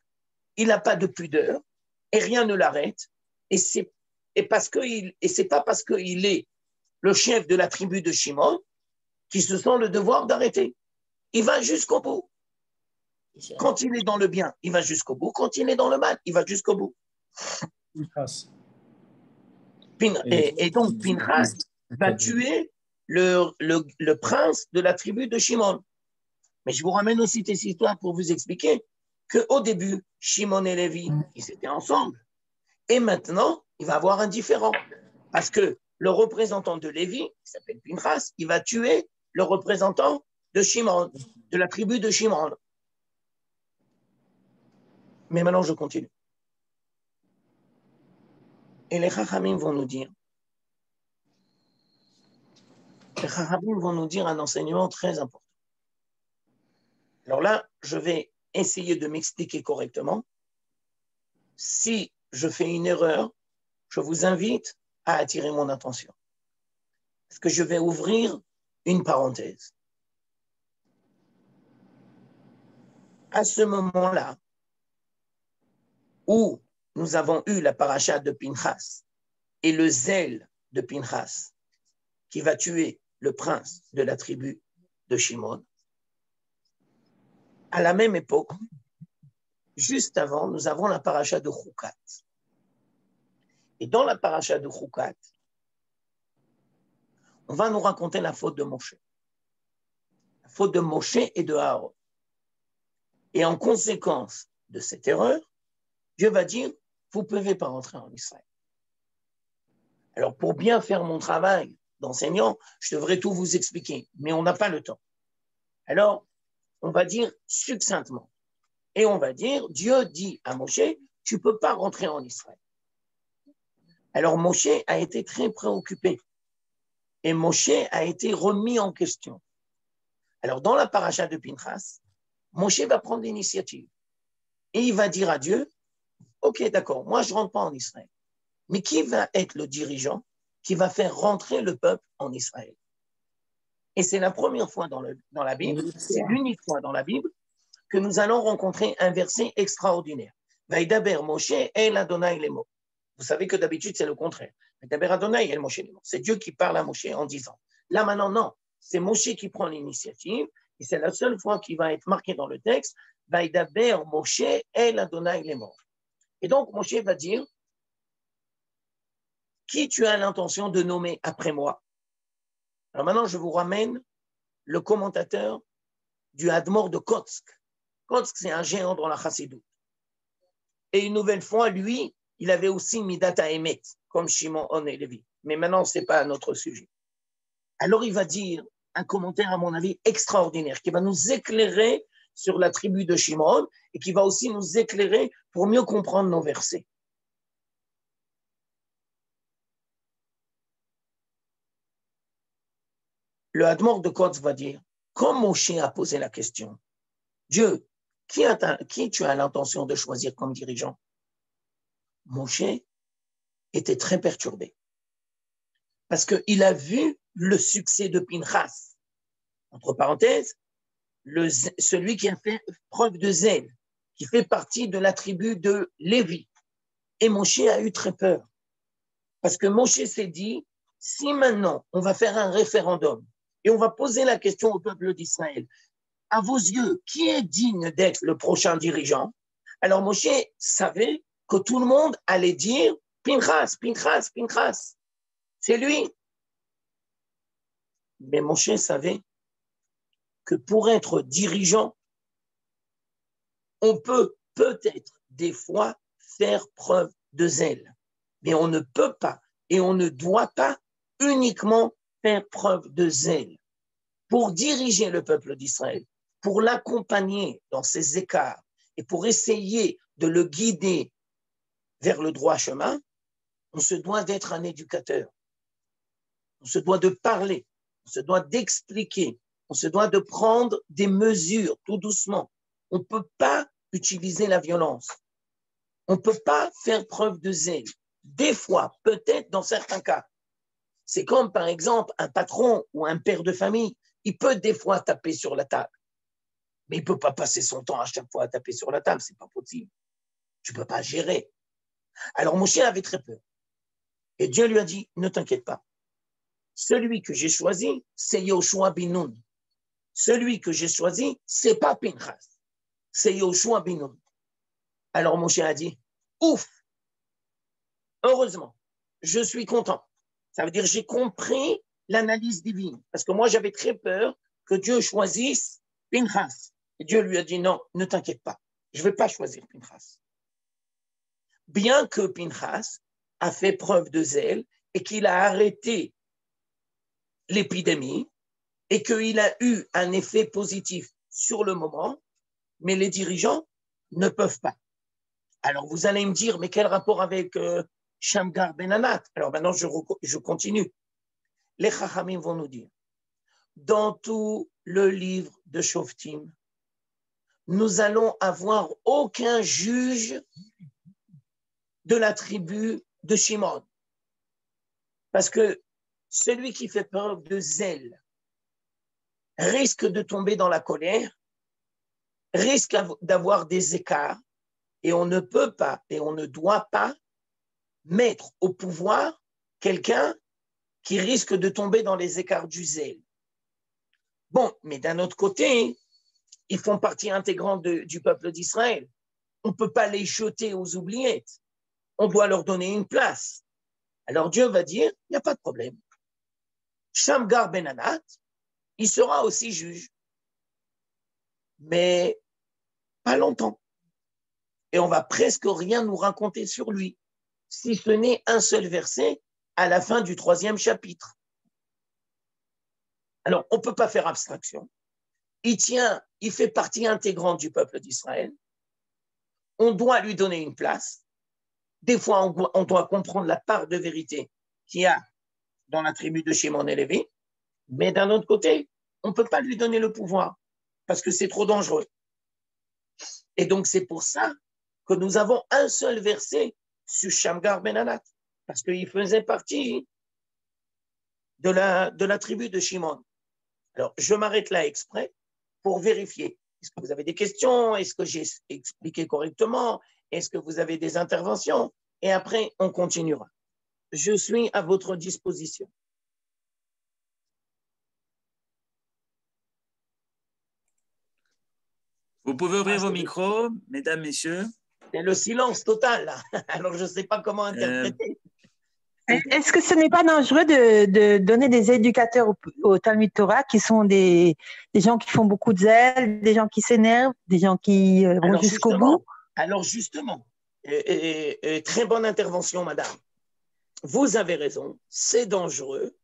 il n'a pas de pudeur et rien ne l'arrête. Et c'est pas parce qu'il est le chef de la tribu de Shimon qu'il se sent le devoir d'arrêter. Il va jusqu'au bout. Quand il est dans le bien, il va jusqu'au bout. Quand il est dans le mal, il va jusqu'au bout. Et donc, Pinchas va tuer le prince de la tribu de Shimon. Mais je vous ramène aussi cette histoire pour vous expliquer qu'au début, Shimon et Lévi, ils étaient ensemble. Et maintenant, il va y avoir un différend. Parce que le représentant de Lévi, qui s'appelle Pinchas, il va tuer le représentant de Shimon, de la tribu de Shimon. Mais maintenant, je continue. Et les Chachamim vont nous dire, un enseignement très important. Alors là, je vais essayer de m'expliquer correctement. Si je fais une erreur, je vous invite à attirer mon attention. Parce que je vais ouvrir une parenthèse. À ce moment-là, où nous avons eu la paracha de Pinchas et le zèle de Pinchas qui va tuer le prince de la tribu de Shimon, à la même époque, juste avant, nous avons la paracha de Chukat. Et dans la paracha de Chukat, on va nous raconter la faute de Moshe. La faute de Moshe et de Aaron. Et en conséquence de cette erreur, Dieu va dire, vous ne pouvez pas rentrer en Israël. Alors, pour bien faire mon travail d'enseignant, je devrais tout vous expliquer, mais on n'a pas le temps. Alors, on va dire succinctement. Et on va dire, Dieu dit à Moshe, tu ne peux pas rentrer en Israël. Alors, Moshe a été très préoccupé. Et Moshe a été remis en question. Alors, dans la paracha de Pinchas, Moshe va prendre l'initiative. Et il va dire à Dieu, ok, d'accord, moi je ne rentre pas en Israël. Mais qui va être le dirigeant qui va faire rentrer le peuple en Israël? Et c'est la première fois dans la Bible, c'est l'unique fois dans la Bible que nous allons rencontrer un verset extraordinaire. Vaïdaber Moshe el Adonai lemo. Vous savez que d'habitude c'est le contraire. Vaïdaber Adonai el Moshe lemo. C'est Dieu qui parle à Moshe en disant. Là maintenant, non. C'est Moshe qui prend l'initiative et c'est la seule fois qui va être marqué dans le texte. Vaïdaber Moshe el Adonai lemo. Et donc Moshe va dire, qui tu as l'intention de nommer après moi? Alors maintenant, je vous ramène le commentateur du Hadmor de Kotsk. Kotsk, c'est un géant dans la Chassidoute. Et une nouvelle fois, lui, il avait aussi Midat HaEmet, comme Shimon et Lévi. Mais maintenant, ce n'est pas notre sujet. Alors, il va dire un commentaire, à mon avis, extraordinaire, qui va nous éclairer sur la tribu de Shimon et qui va aussi nous éclairer pour mieux comprendre nos versets. Le Hadmor de Kotsk va dire, comme Moshe a posé la question, Dieu, qui tu as l'intention de choisir comme dirigeant? Moshe était très perturbé parce qu'il a vu le succès de Pinchas. Entre parenthèses, celui qui a fait preuve de zèle, qui fait partie de la tribu de Lévi. Et Moshe a eu très peur parce que Moshe s'est dit, si maintenant on va faire un référendum et on va poser la question au peuple d'Israël, à vos yeux, qui est digne d'être le prochain dirigeant? Alors Moshe savait que tout le monde allait dire Pinchas, Pinchas, Pinchas. C'est lui. Mais Moshe savait que pour être dirigeant, on peut peut-être des fois faire preuve de zèle. Mais on ne peut pas et on ne doit pas uniquement faire preuve de zèle. Pour diriger le peuple d'Israël, pour l'accompagner dans ses écarts et pour essayer de le guider vers le droit chemin, on se doit d'être un éducateur. On se doit de parler, on se doit d'expliquer, on se doit de prendre des mesures tout doucement. On ne peut pas utiliser la violence. On ne peut pas faire preuve de zèle. Des fois, peut-être dans certains cas. C'est comme par exemple un patron ou un père de famille. Il peut des fois taper sur la table. Mais il ne peut pas passer son temps à chaque fois à taper sur la table. Ce n'est pas possible. Tu ne peux pas gérer. Alors Moshe avait très peur. Et Dieu lui a dit, ne t'inquiète pas. Celui que j'ai choisi, c'est Yoshua bin Nun. Celui que j'ai choisi, ce n'est pas Pinchas. C'est Yoshua bin Nun. Alors Moshe a dit, ouf, heureusement, je suis content. Ça veut dire j'ai compris l'analyse divine. Parce que moi, j'avais très peur que Dieu choisisse Pinchas. Et Dieu lui a dit, non, ne t'inquiète pas, je ne vais pas choisir Pinchas. Bien que Pinchas a fait preuve de zèle et qu'il a arrêté l'épidémie et qu'il a eu un effet positif sur le moment, mais les dirigeants ne peuvent pas. Alors vous allez me dire, mais quel rapport avec Shamgar ben Anat? Alors maintenant, je continue. Les Chachamim vont nous dire, dans tout le livre de Shoftim, nous allons avoir aucun juge de la tribu de Shimon. Parce que celui qui fait preuve de zèle risque de tomber dans la colère, risque d'avoir des écarts, et on ne peut pas et on ne doit pas mettre au pouvoir quelqu'un qui risque de tomber dans les écarts du zèle. Bon, mais d'un autre côté, ils font partie intégrante du peuple d'Israël. On ne peut pas les jeter aux oubliettes. On doit leur donner une place. Alors Dieu va dire, il n'y a pas de problème. Shamgar ben Anat, il sera aussi juge. Mais pas longtemps. Et on va presque rien nous raconter sur lui, si ce n'est un seul verset à la fin du 3e chapitre. Alors, on ne peut pas faire abstraction. Il fait partie intégrante du peuple d'Israël. On doit lui donner une place. Des fois, on doit comprendre la part de vérité qu'il y a dans la tribu de Shimon et Lévi. Mais d'un autre côté, on ne peut pas lui donner le pouvoir parce que c'est trop dangereux. Et donc, c'est pour ça que nous avons un seul verset sur Shamgar ben Anat, parce qu'il faisait partie de la tribu de Shimon. Alors, je m'arrête là exprès pour vérifier. Est-ce que vous avez des questions? Est-ce que j'ai expliqué correctement? Est-ce que vous avez des interventions? Et après, on continuera. Je suis à votre disposition. Vous pouvez ouvrir vos micros, mesdames, messieurs. C'est le silence total, là. Alors, je ne sais pas comment interpréter. Est-ce que ce n'est pas dangereux de donner des éducateurs au Talmud Torah qui sont des gens qui font beaucoup de zèle, des gens qui s'énervent, des gens qui vont jusqu'au bout? Alors justement, très bonne intervention, madame. Vous avez raison, c'est dangereux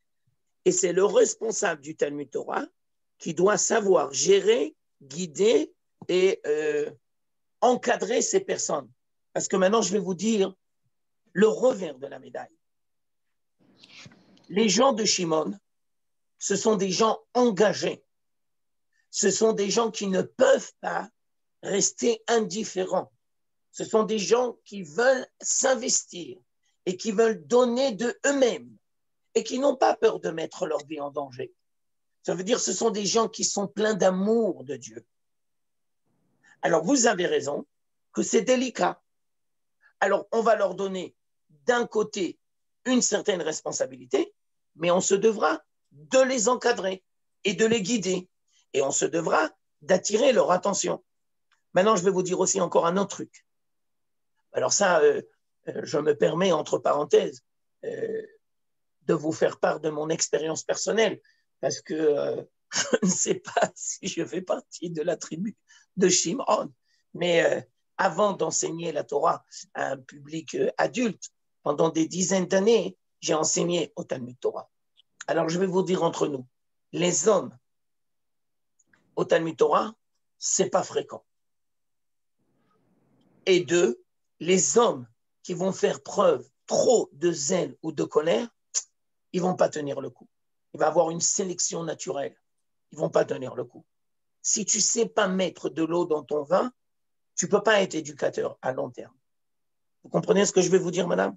et c'est le responsable du Talmud Torah qui doit savoir gérer, guider et encadrer ces personnes. Parce que maintenant, je vais vous dire le revers de la médaille. Les gens de Shimon, ce sont des gens engagés. Ce sont des gens qui ne peuvent pas rester indifférents. Ce sont des gens qui veulent s'investir et qui veulent donner de eux-mêmes et qui n'ont pas peur de mettre leur vie en danger. Ça veut dire que ce sont des gens qui sont pleins d'amour de Dieu. Alors, vous avez raison que c'est délicat. Alors, on va leur donner d'un côté une certaine responsabilité, mais on se devra de les encadrer et de les guider. Et on se devra d'attirer leur attention. Maintenant, je vais vous dire aussi encore un autre truc. Alors ça, je me permets, entre parenthèses, de vous faire part de mon expérience personnelle, parce que je ne sais pas si je fais partie de la tribu de Shimon, mais avant d'enseigner la Torah à un public adulte, pendant des dizaines d'années, j'ai enseigné au Talmud Torah. Alors, je vais vous dire entre nous, les hommes au Talmud Torah, c'est pas fréquent. Et deux, les hommes qui vont faire preuve trop de zèle ou de colère, ils vont pas tenir le coup. Il va y avoir une sélection naturelle. Ils vont pas tenir le coup. Si tu sais pas mettre de l'eau dans ton vin, tu peux pas être éducateur à long terme. Vous comprenez ce que je vais vous dire, madame?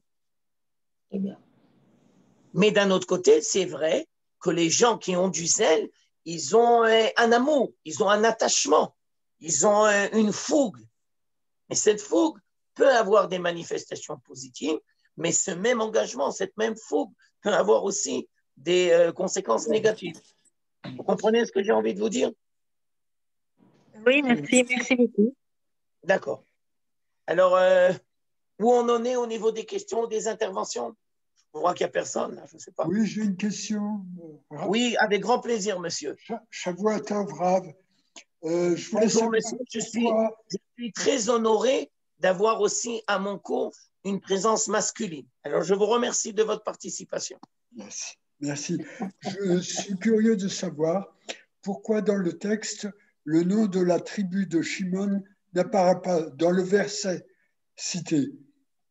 Eh bien. Mais d'un autre côté, c'est vrai que les gens qui ont du zèle, ils ont un amour, ils ont un attachement, ils ont une fougue. Mais cette fougue peut avoir des manifestations positives, mais ce même engagement, cette même fougue peut avoir aussi des conséquences négatives. Vous comprenez ce que j'ai envie de vous dire? Oui, merci beaucoup. D'accord. Alors, où on en est au niveau des questions, des interventions? Je vois qu'il n'y a personne, là, je ne sais pas. Oui, j'ai une question. Oui, avec grand plaisir, monsieur. Shavua Tov, Rav. Je voulais Bonjour, savoir monsieur. Je pourquoi... suis très honoré d'avoir aussi à mon cours une présence masculine. Alors, je vous remercie de votre participation. Merci. Je suis curieux de savoir pourquoi dans le texte, le nom de la tribu de Shimon n'apparaît pas dans le verset cité.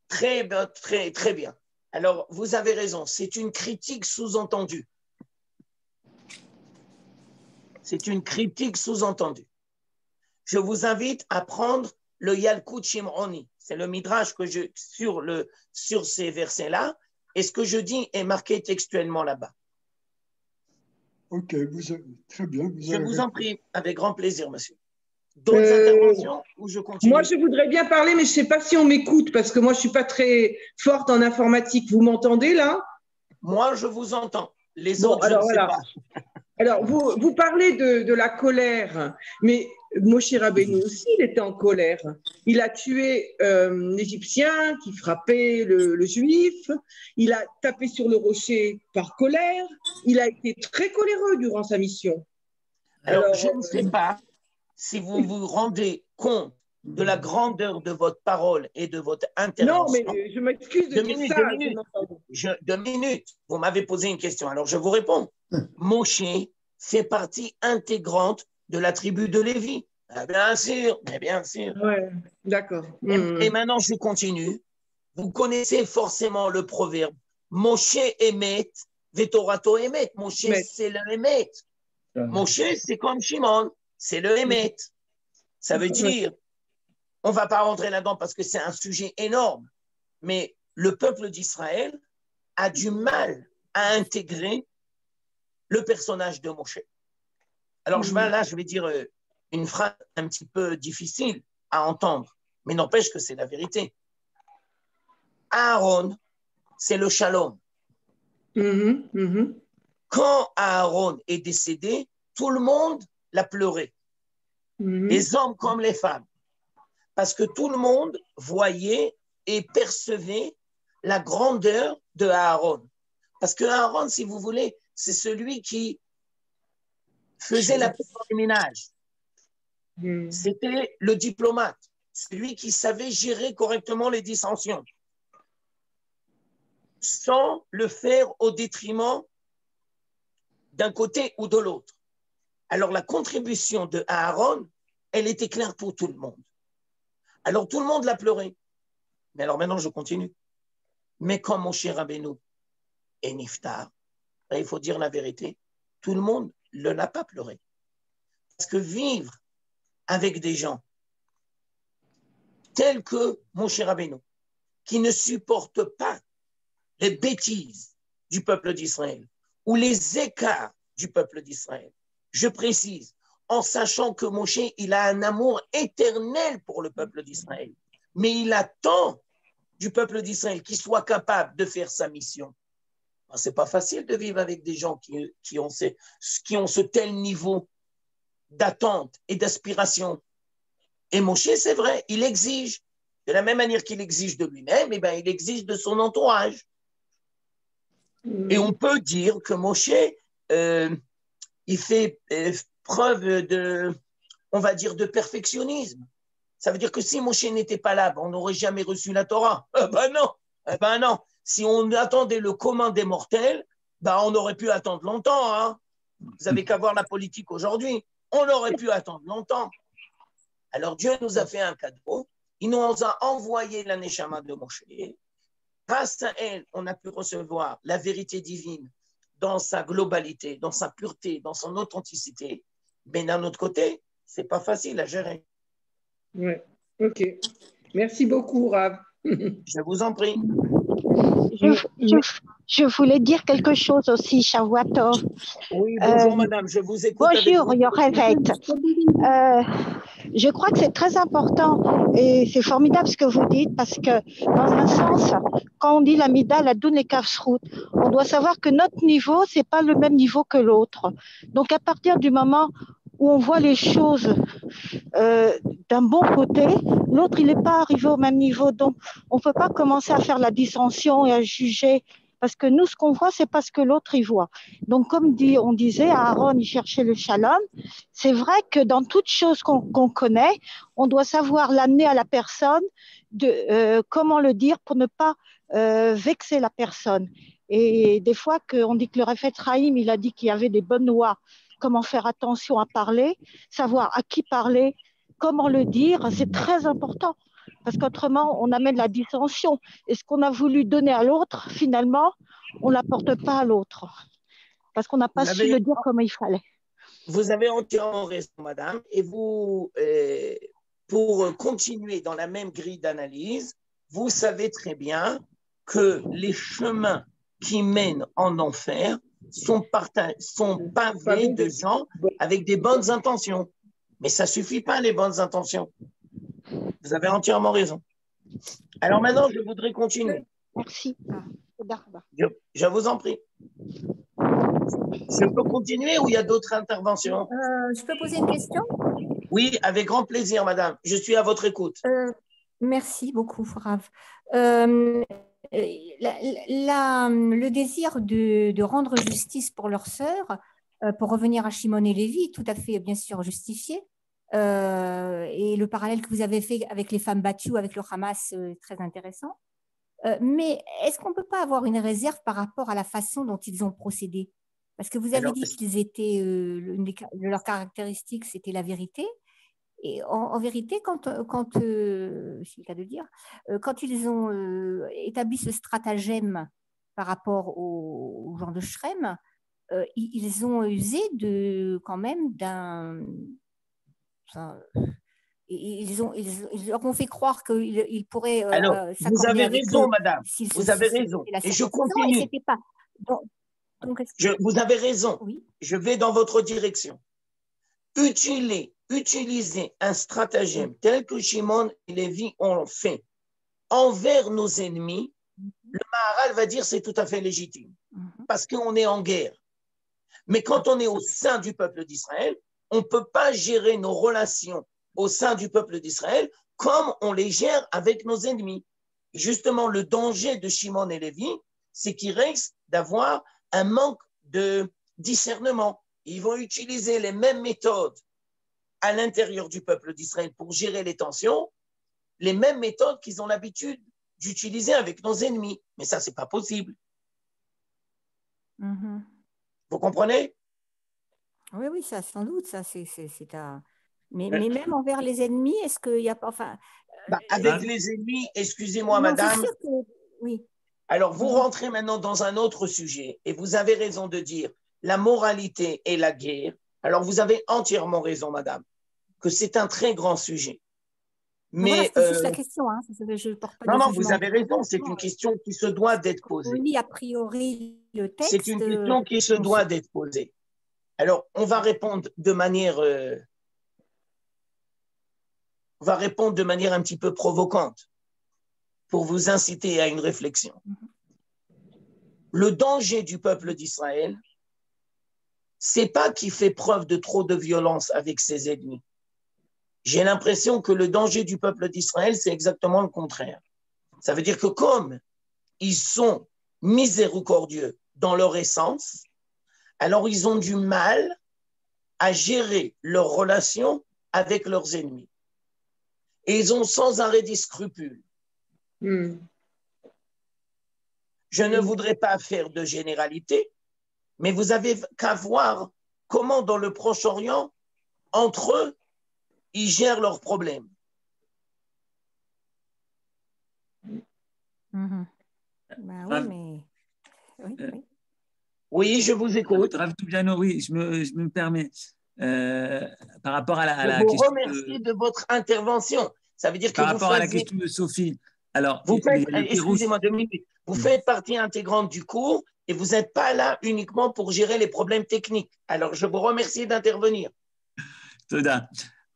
Très bien. Alors, vous avez raison, c'est une critique sous-entendue. C'est une critique sous-entendue. Je vous invite à prendre le Yalkut Shimroni. C'est le Midrash que sur ces versets-là. Et ce que je dis est marqué textuellement là-bas. Ok, très bien. Je vous en prie, avec grand plaisir, monsieur. D'autres interventions ou je continue? Moi, je voudrais bien parler, mais je ne sais pas si on m'écoute parce que moi, je ne suis pas très forte en informatique. Vous m'entendez là? Moi, je vous entends. Les autres, je ne sais pas. Alors, vous parlez de la colère, mais Moshe Rabbeinu aussi, il était en colère. Il a tué l'Égyptien qui frappait le Juif. Il a tapé sur le rocher par colère. Il a été très coléreux durant sa mission. Alors je ne sais pas si vous vous rendez compte de la grandeur de votre parole et de votre intervention. Non, mais je m'excuse de dire ça. 2 minutes. Vous m'avez posé une question, alors je vous réponds. Moshe fait partie intégrante de la tribu de Lévi. Ah, bien sûr, mais bien sûr. Ouais, d'accord. Et maintenant, je continue. Vous connaissez forcément le proverbe. Moshe émet, Vetorato émet. Moshe, c'est le émet. Moshe, c'est comme Shimon, c'est le émet. Ça veut dire, on ne va pas rentrer là-dedans parce que c'est un sujet énorme, mais le peuple d'Israël a du mal à intégrer le personnage de Moshe. Alors je vais dire une phrase un petit peu difficile à entendre, mais n'empêche que c'est la vérité. Aaron, c'est le shalom. Quand Aaron est décédé, tout le monde l'a pleuré, les hommes comme les femmes, parce que tout le monde voyait et percevait la grandeur de Aaron. Parce que Aaron, si vous voulez, c'est celui qui faisait la plupart du ménage. C'était le diplomate, celui qui savait gérer correctement les dissensions, sans le faire au détriment d'un côté ou de l'autre. Alors la contribution de Aaron, elle était claire pour tout le monde. Alors tout le monde l'a pleuré. Mais alors maintenant je continue. Mais quand Moshe Rabbeinu est niftar, il faut dire la vérité, tout le monde ne l'a pas pleuré. Parce que vivre avec des gens tels que Moshe Rabbeinu, qui ne supportent pas les bêtises du peuple d'Israël ou les écarts du peuple d'Israël. Je précise, en sachant que Moshe, il a un amour éternel pour le peuple d'Israël, mais il attend du peuple d'Israël qu'il soit capable de faire sa mission. Ce n'est pas facile de vivre avec des gens qui ont ce tel niveau d'attente et d'aspiration. Et Moshe, c'est vrai, il exige. De la même manière qu'il exige de lui-même, eh ben, il exige de son entourage. Et on peut dire que Moshe, il fait preuve on va dire, de perfectionnisme. Ça veut dire que si Moshe n'était pas là, on n'aurait jamais reçu la Torah. Ben non. Si on attendait le commun des mortels, on aurait pu attendre longtemps. Hein. Vous n'avez qu'à voir la politique aujourd'hui. On aurait pu attendre longtemps. Alors Dieu nous a fait un cadeau. Il nous a envoyé la Neshama de Moshe. Grâce à elle, on a pu recevoir la vérité divine dans sa globalité, dans sa pureté, dans son authenticité. Mais d'un autre côté, ce n'est pas facile à gérer. Oui, ok. Merci beaucoup, Rav. Je vous en prie. Je voulais dire quelque chose aussi, Shavuatov. Oui, bonjour madame, je vous écoute. Bonjour, Yorevet. Je crois que c'est très important et c'est formidable ce que vous dites parce que dans un sens, quand on dit la Mida, la Doun et Kafsrout, on doit savoir que notre niveau, c'est pas le même niveau que l'autre. Donc à partir du moment où on voit les choses d'un bon côté, l'autre, il n'est pas arrivé au même niveau. Donc, on ne peut pas commencer à faire la dissension et à juger. Parce que nous, ce qu'on voit, ce n'est pas ce que l'autre y voit. Donc, comme on disait, Aaron, il cherchait le shalom. C'est vrai que dans toute chose qu'on connaît, on doit savoir l'amener à la personne, comment le dire pour ne pas vexer la personne. Et des fois, on dit que le Refet Chaim, il a dit qu'il y avait des bonnes lois. Comment faire attention à parler, savoir à qui parler, comment le dire, c'est très important. Parce qu'autrement, on amène la dissension. Et ce qu'on a voulu donner à l'autre, finalement, on ne l'apporte pas à l'autre. Parce qu'on n'a pas su le dire comme il fallait. Vous avez entièrement raison, madame. Et vous pour continuer dans la même grille d'analyse, vous savez très bien que les chemins qui mènent en enfer sont pavés de gens avec des bonnes intentions. Mais ça ne suffit pas, les bonnes intentions. Vous avez entièrement raison. Alors maintenant, je voudrais continuer. Merci. Je vous en prie. Je peux continuer ou il y a d'autres interventions? Je peux poser une question? Oui, avec grand plaisir, madame. Je suis à votre écoute. Merci beaucoup, Rav. Le désir de rendre justice pour leur sœur, pour revenir à Shimon et Lévi, tout à fait, bien sûr, justifié. Et le parallèle que vous avez fait avec les femmes battues, avec le Hamas, très intéressant. Mais est-ce qu'on ne peut pas avoir une réserve par rapport à la façon dont ils ont procédé? Parce que vous avez dit qu'ils étaient, leur caractéristique, c'était la vérité. Et en vérité, c'est le cas de dire, quand ils ont établi ce stratagème par rapport aux gens de Shrem, ils ont usé quand même d'un... Ils leur ont fait croire qu'ils pourraient... Alors, vous avez raison, madame. Vous avez raison. Et je continue. Vous avez raison. Oui. Je vais dans votre direction. Utiliser un stratagème tel que Shimon et Lévi ont fait envers nos ennemis, le Maharal va dire c'est tout à fait légitime parce qu'on est en guerre. Mais quand on est au sein du peuple d'Israël, on ne peut pas gérer nos relations au sein du peuple d'Israël comme on les gère avec nos ennemis. Justement, le danger de Shimon et Lévi, c'est qu'ils risquent d'avoir un manque de discernement. Ils vont utiliser les mêmes méthodes à l'intérieur du peuple d'Israël pour gérer les tensions, les mêmes méthodes qu'ils ont l'habitude d'utiliser avec nos ennemis. Mais ça, ce n'est pas possible. Vous comprenez? Oui, oui, ça, sans doute. Ça, c'est à... Mais même envers les ennemis, est-ce qu'il n'y a pas... Enfin, avec les ennemis, excusez-moi, madame. C'est sûr que... Oui. Alors, vous rentrez maintenant dans un autre sujet et vous avez raison de dire la moralité et la guerre. Alors, vous avez entièrement raison, madame, que c'est un très grand sujet. Mais voilà, c'est juste la question. Hein. Je porte pas non, vous avez raison. C'est une question qui se doit d'être posée. Oui, a priori, le texte... C'est une question qui se doit d'être posée. Alors, on va répondre de manière... on va répondre de manière un petit peu provocante pour vous inciter à une réflexion. Le danger du peuple d'Israël, c'est pas qu'il fait preuve de trop de violence avec ses ennemis. J'ai l'impression que le danger du peuple d'Israël, c'est exactement le contraire. Ça veut dire que comme ils sont miséricordieux dans leur essence, alors ils ont du mal à gérer leurs relations avec leurs ennemis. Et ils ont sans arrêt des scrupules. Je ne voudrais pas faire de généralité, mais vous avez qu'à voir comment dans le Proche-Orient, entre eux, ils gèrent leurs problèmes. Oui, je vous écoute. Rav Toubiano, oui, je me permets. Par rapport à la je vous question remercie de votre intervention. Ça veut dire que par rapport à la question de Sophie. Alors, excusez-moi 2 minutes. Vous faites partie intégrante du cours et vous n'êtes pas là uniquement pour gérer les problèmes techniques. Alors, je vous remercie d'intervenir. Toda.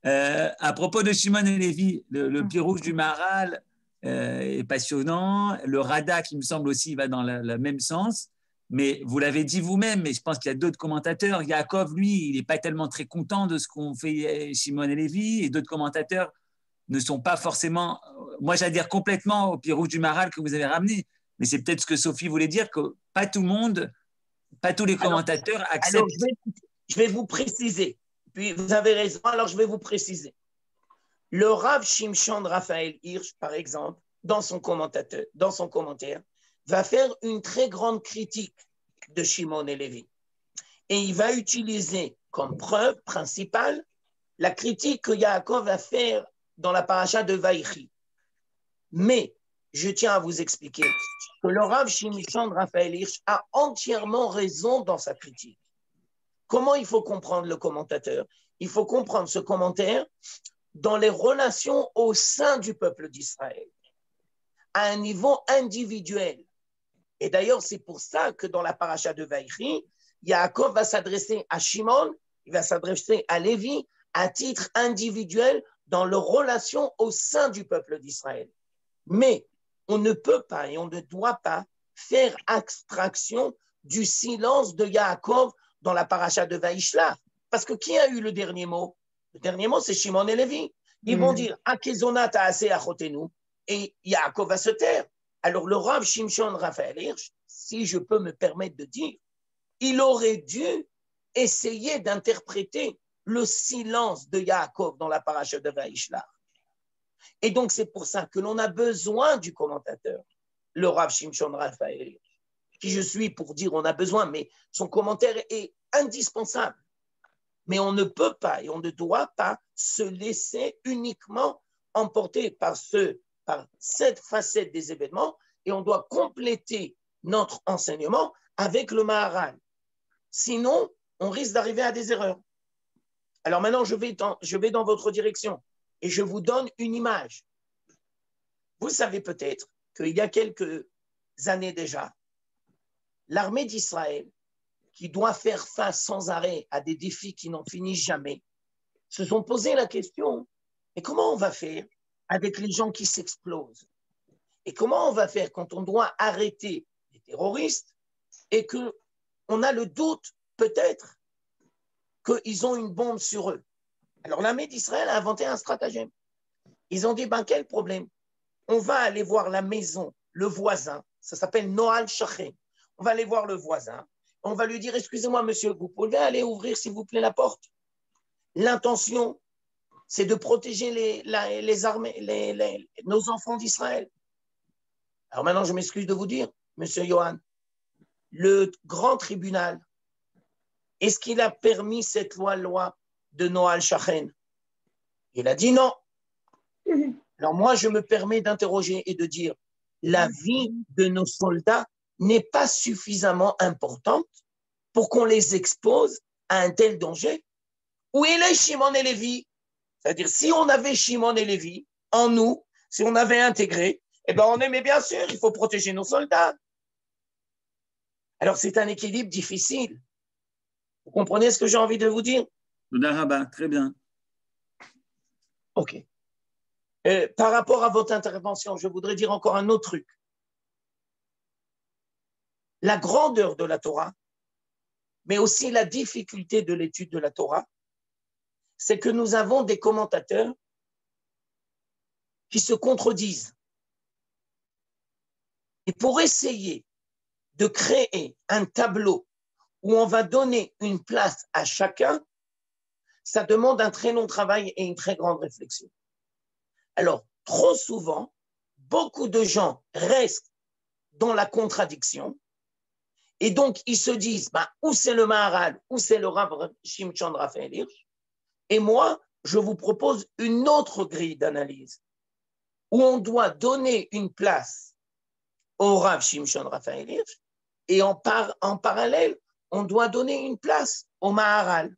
À propos de Shimon et Lévi, le pirouge du Maharal est passionnant. Le Rada, qui me semble aussi, va dans le même sens. Mais vous l'avez dit vous-même, mais je pense qu'il y a d'autres commentateurs. Yaakov, lui, il n'est pas tellement très content de ce qu'ont fait Shimon et Lévi, et d'autres commentateurs ne sont pas forcément, moi j'adhère complètement au pirouge du Maharal que vous avez ramené, mais c'est peut-être ce que Sophie voulait dire, que pas tout le monde, pas tous les commentateurs acceptent. Alors je vais vous préciser, puis vous avez raison, alors je vais vous préciser. Le Rav Shimshon Raphaël Hirsch, par exemple, dans son commentaire, va faire une très grande critique de Shimon et Lévi. Et il va utiliser comme preuve principale la critique que Yaakov va faire dans la paracha de Vaïchi. Mais je tiens à vous expliquer que le Rav Shimshon Raphaël Hirsch a entièrement raison dans sa critique. Comment il faut comprendre le commentateur? Il faut comprendre ce commentaire dans les relations au sein du peuple d'Israël, à un niveau individuel. Et d'ailleurs, c'est pour ça que dans la paracha de Vaïchi, Yaakov va s'adresser à Shimon, il va s'adresser à Lévi à titre individuel dans leurs relations au sein du peuple d'Israël. Mais on ne peut pas et on ne doit pas faire abstraction du silence de Yaakov dans la paracha de Vaïchla. Parce que qui a eu le dernier mot? Le dernier mot, c'est Shimon et Lévi. Ils vont dire « Akezona ta'aseh achotenu » et Yaakov va se taire. Alors le Rav Shimshon Raphaël Hirsch, si je peux me permettre de dire, il aurait dû essayer d'interpréter le silence de Yaakov dans la paracha de Vaïchla. Et donc c'est pour ça que l'on a besoin du commentateur, le Rav Shimshon Raphaël Hirsch, qui je suis pour dire on a besoin, mais son commentaire est indispensable. Mais on ne peut pas et on ne doit pas se laisser uniquement emporter par cette facette des événements et on doit compléter notre enseignement avec le Maharal. Sinon, on risque d'arriver à des erreurs. Alors maintenant, je vais dans votre direction et je vous donne une image. Vous savez peut-être qu'il y a quelques années déjà, l'armée d'Israël, qui doit faire face sans arrêt à des défis qui n'en finissent jamais, se sont posé la question, mais comment on va faire avec les gens qui s'explosent? Et comment on va faire quand on doit arrêter les terroristes et qu'on a le doute peut-être qu'ils ont une bombe sur eux? Alors l'armée d'Israël a inventé un stratagème. Ils ont dit, quel problème? On va aller voir la maison, le voisin, ça s'appelle Noal Shachem. On va aller voir le voisin, on va lui dire, excusez-moi monsieur, vous pouvez aller ouvrir s'il vous plaît la porte? L'intention, c'est de protéger les armées, nos enfants d'Israël. Alors maintenant, je m'excuse de vous dire, monsieur Johan, le grand tribunal, est-ce qu'il a permis cette loi de Noal Shachem? Il a dit non. Alors moi, je me permets d'interroger et de dire, la vie de nos soldats n'est pas suffisamment importante pour qu'on les expose à un tel danger? Où est les Shimon et Lévi? C'est-à-dire, si on avait Shimon et Lévi en nous, si on avait intégré, on aimait bien sûr, il faut protéger nos soldats. Alors, c'est un équilibre difficile. Vous comprenez ce que j'ai envie de vous dire? Très bien. OK. Par rapport à votre intervention, je voudrais dire encore un autre truc. La grandeur de la Torah, mais aussi la difficulté de l'étude de la Torah, c'est que nous avons des commentateurs qui se contredisent. Et pour essayer de créer un tableau où on va donner une place à chacun, ça demande un très long travail et une très grande réflexion. Alors, trop souvent, beaucoup de gens restent dans la contradiction et donc ils se disent ou c'est le Maharal ou c'est le Rav Shimshon Raphaël Hirsch. Et moi, je vous propose une autre grille d'analyse où on doit donner une place au Rav Shimshon Raphaël Hirsch et en parallèle, on doit donner une place au Maharal.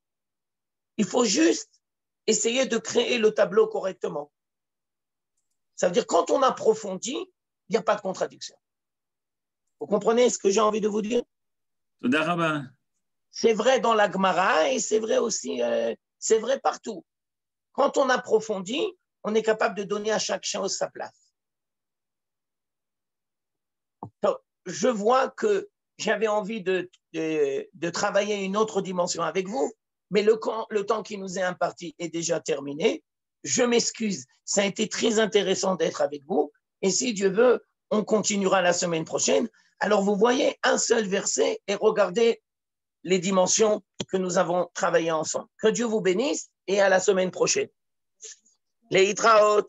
Il faut juste essayer de créer le tableau correctement. Ça veut dire quand on approfondit, il n'y a pas de contradiction. Vous comprenez ce que j'ai envie de vous dire? C'est vrai dans la Gemara et c'est vrai aussi, c'est vrai partout. Quand on approfondit, on est capable de donner à chaque chose sa place. Donc, je vois que j'avais envie de travailler une autre dimension avec vous, mais le temps qui nous est imparti est déjà terminé. Je m'excuse, ça a été très intéressant d'être avec vous, et si Dieu veut, on continuera la semaine prochaine. Alors vous voyez un seul verset et regardez les dimensions que nous avons travaillées ensemble. Que Dieu vous bénisse et à la semaine prochaine. Les Hitraot.